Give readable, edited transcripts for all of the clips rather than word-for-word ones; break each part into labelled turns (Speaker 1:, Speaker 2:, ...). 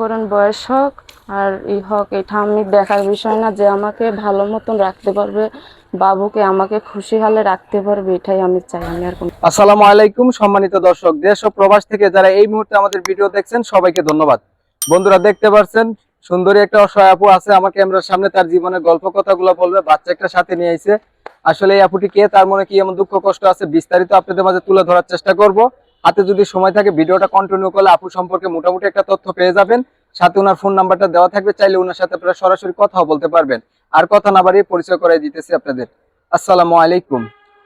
Speaker 1: করেন বয়স হোক আর হোক, এটা আমি দেখার বিষয় না। যে আমাকে ভালো মতন রাখতে পারবে, বাবুকে আমাকে খুশি হালে রাখতে পারবে, এটাই আমি চাই। আমি আর কোনো।
Speaker 2: আসসালামু আলাইকুম সম্মানিত দর্শক, দেশ ও প্রবাস থেকে যারা এই মুহূর্তে আমাদের ভিডিও দেখছেন সবাইকে ধন্যবাদ। বন্ধুরা, দেখতে পাচ্ছেন সুন্দরী একটা অসহায় আপু আছে আমার ক্যামেরার সামনে, তার জীবনের গল্প কথাগুলো বলবে। বাচ্চা একটা সাথে নিয়ে আইছে। আসলে এই আপুটি কে, তার মনে কি এমন দুঃখ কষ্ট আছে, বিস্তারিত আপনাদের মাঝে তুলে ধরার চেষ্টা করব। হাতে যদি সময় থাকে ভিডিওটা কন্টিনিউ করলে আপু সম্পর্কে মোটামুটি একটা তথ্য পেয়ে যাবেন। সাথে ওনার ফোন নাম্বারটা দেওয়া থাকবে, চাইলে ওনার সাথে আপনারা সরাসরি কথাও বলতে পারবেন। আর কথা না বাড়িয়ে পরিচয় করাই দিতেছি আপনাদের। আসসালামু আলাইকুম।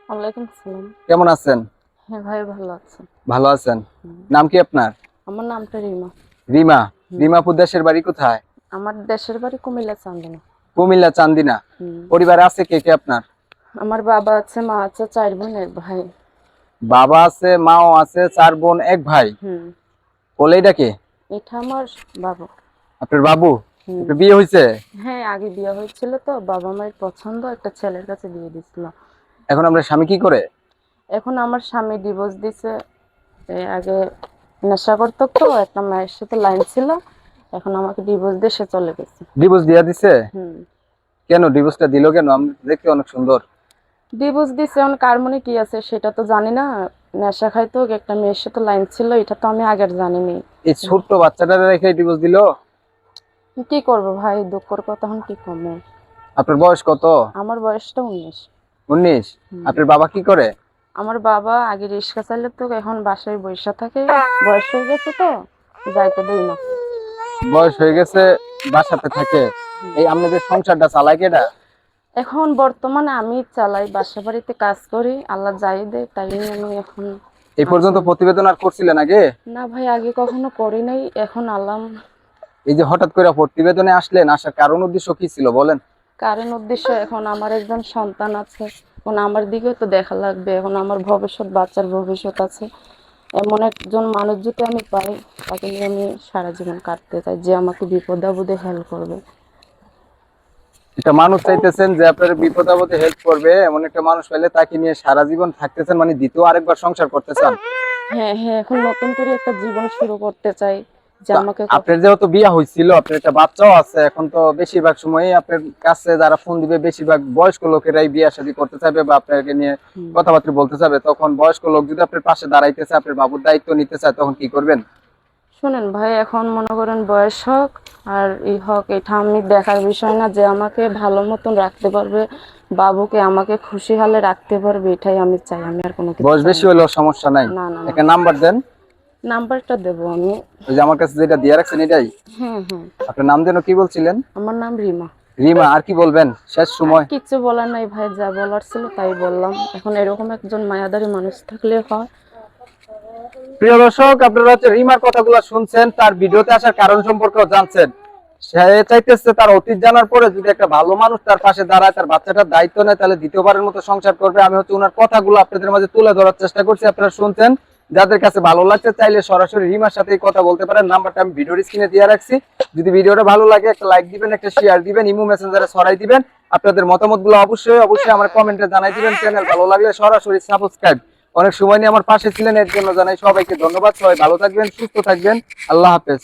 Speaker 1: ওয়ালাইকুম আসসালাম।
Speaker 2: কেমন আছেন?
Speaker 1: হ্যাঁ ভাই, ভালো আছেন?
Speaker 2: ভালো আছেন। নাম কি আপনার?
Speaker 1: আমার নামটা রিমা।
Speaker 2: রিমা। রিমা আপু দেশের বাড়ি কোথায়?
Speaker 1: আমার দেশের বাড়ি কুমিল্লা, চান্দিনা।
Speaker 2: কুমিল্লা, চান্দিনা। পরিবারে আছে কে কে আপনার?
Speaker 1: আমার বাবা আছে, মা আছে, 4 বোন 1 ভাই।
Speaker 2: বাবা আছে, মাও আছে, 4 বোন 1 ভাই। বলে এটা কে?
Speaker 1: এটা আমার বাবু।
Speaker 2: আপনার বাবু? আপনার বিয়ে হয়েছে?
Speaker 1: হ্যাঁ, আগে বিয়ে হয়েছিল, তো বাবা মায়ের পছন্দ একটা ছেলের কাছে বিয়ে দিছিল।
Speaker 2: এখন আপনার স্বামী কি করে?
Speaker 1: এখন আমার স্বামী ডিভোর্স দিছে। আগে নেশা করতো, তো একটা মায়ের সাথে লাইন ছিল। এখন আমাকে ডিভোর্স দিয়ে সে চলে গেছে।
Speaker 2: ডিভোর্স দিয়া দিছে? কেন ডিভোর্সটা দিল কেন? আমি দেখতে অনেক সুন্দর।
Speaker 1: ডিভোর্স দিছে, এখন কার মনে কি আছে সেটা তো জানি না। নেশা খাইতো, একটা মেয়ের সাথে লাইন ছিল, এটা তো আমি আগের জানিনি।
Speaker 2: এই ছোট্ট বাচ্চাটারে রেখে ডিভোর্স দিল?
Speaker 1: কি করব ভাই, দুঃখের কথা। এখন কি করবো?
Speaker 2: আপনার বয়স কত?
Speaker 1: আমার বয়সটা 19।
Speaker 2: 19? আপনার বাবা কি করে?
Speaker 1: আমার বাবা আগে রিক্সা চালাতো, এখন বাসায় বসে থাকে। বয়স হয়ে গেছে তো, যাইতে দেই না।
Speaker 2: বয়স হয়ে গেছে, বাসাতে থাকে। এই আপনাদের সংসারটা চালায় কেডা?
Speaker 1: এখন বর্তমানে আমি চালাই, বাসা বাড়িতে কাজ করি, আল্লাহ যাই দেয় তাই আমি এখন।
Speaker 2: এই পর্যন্ত প্রতিবেদন আর করছিলেন আগে?
Speaker 1: না ভাই, আগে কখনো করি নাই। এখন আল্লাহ।
Speaker 2: এই যে হঠাৎ করে প্রতিবেদনে আসলেন, আসার কারণ উদ্দেশ্য কি ছিল বলেন?
Speaker 1: কারণ উদ্দেশ্য, এখন আমার একজন সন্তান আছে, এখন আমার দিকেও তো দেখা লাগবে। এখন আমার ভবিষ্যৎ, বাচ্চার ভবিষ্যৎ আছে। এমন একজন মানুষ যদি আমি পাই, তাকে নিয়ে আমি সারা জীবন কাটতে চাই, যে আমাকে বিপদ আপদে হেল্প করবে।
Speaker 2: একটা মানুষ চাইতেছেন যে আপনার বিপদ আপদে হেল্প করবে, এমন একটা মানুষ পেলে তাকে নিয়ে সারা জীবন থাকতেছেন, মানে দ্বিতীয় আরেকবার সংসার করতে চান?
Speaker 1: হ্যাঁ হ্যাঁ, এখন নতুন করে একটা জীবন শুরু করতে চাই। যে আমাকে
Speaker 2: আপনার যেহেতু বিয়ে হয়েছিল, আপনার একটা বাচ্চাও আছে, এখন তো বেশিরভাগ সময়ই আপনার কাছে যারা ফোন দিবে বেশিরভাগ বয়স্ক লোকেরাই বিয়ে শাদী করতে চাইবে বা আপনাকে নিয়ে কথাবার্তা বলতে চাইবে। তখন বয়স্ক লোক যদি আপনার পাশে দাঁড়াইতেছে, আপনার বাবুর দায়িত্ব নিতে চায়, তখন কি করবেন?
Speaker 1: শুনেন ভাই, এখন মনে করেন বয়স হোক আর হোক, এটা আমি দেখার বিষয় না। যে আমাকে ভালো মতন রাখতে পারবে, বাবুকে আমাকে খুশি হালে রাখতে পারবে, এটাই আমি চাই। আমি আর কোনো কিছু
Speaker 2: বয়স বেশি হলেও সমস্যা নাই।
Speaker 1: না না,
Speaker 2: একটা নাম্বার দেন।
Speaker 1: নাম্বারটা দেবো আমি।
Speaker 2: ওই যে আমার কাছে যেটা দিয়ে রাখছেন এটাই?
Speaker 1: হ্যাঁ হ্যাঁ।
Speaker 2: আপনার নাম যেন কি বলছিলেন?
Speaker 1: আমার নাম রিমা।
Speaker 2: রিমা। আর কি বলবেন শেষ সময়?
Speaker 1: কিছু বলার নাই ভাই, যা বলার ছিল তাই বললাম। এখন এরকম একজন মায়াদারী মানুষ থাকলে হয়।
Speaker 2: প্রিয় দর্শক, আপনারা হচ্ছে রিমার কথাগুলো শুনছেন, তার ভিডিওতে আসার কারণ সম্পর্কেও জানছেন। সে চাইতেছে তার অতীত জানার পরে যদি একটা ভালো মানুষ তার পাশে দাঁড়ায়, তার বাচ্চাটার দায়িত্ব নেয়, তাহলে দ্বিতীয়বারের মতো সংসার করবে। আমি হচ্ছে ওনার কথাগুলো আপনাদের মাঝে তুলে ধরার চেষ্টা করছি, আপনারা শুনছেন। যাদের কাছে ভালো লাগছে চাইলে সরাসরি রিমার সাথে কথা বলতে পারেন। নাম্বারটা আমি ভিডিওর স্ক্রিনে দিয়ে রাখছি। যদি ভিডিওটা ভালো লাগে একটা লাইক দিবেন, একটা শেয়ার দিবেন, ইমো মেসেঞ্জারে ছড়াই দিবেন। আপনাদের মতামতগুলো অবশ্যই আমার কমেন্টে জানাই দিবেন। চ্যানেল ভালো লাগলে সরাসরি সাবস্ক্রাইব। অনেক সময় নিয়ে আমার পাশে ছিলেন, এর জন্য জানাই সবাইকে ধন্যবাদ। সবাই ভালো থাকবেন, সুস্থ থাকবেন। আল্লাহ হাফেজ।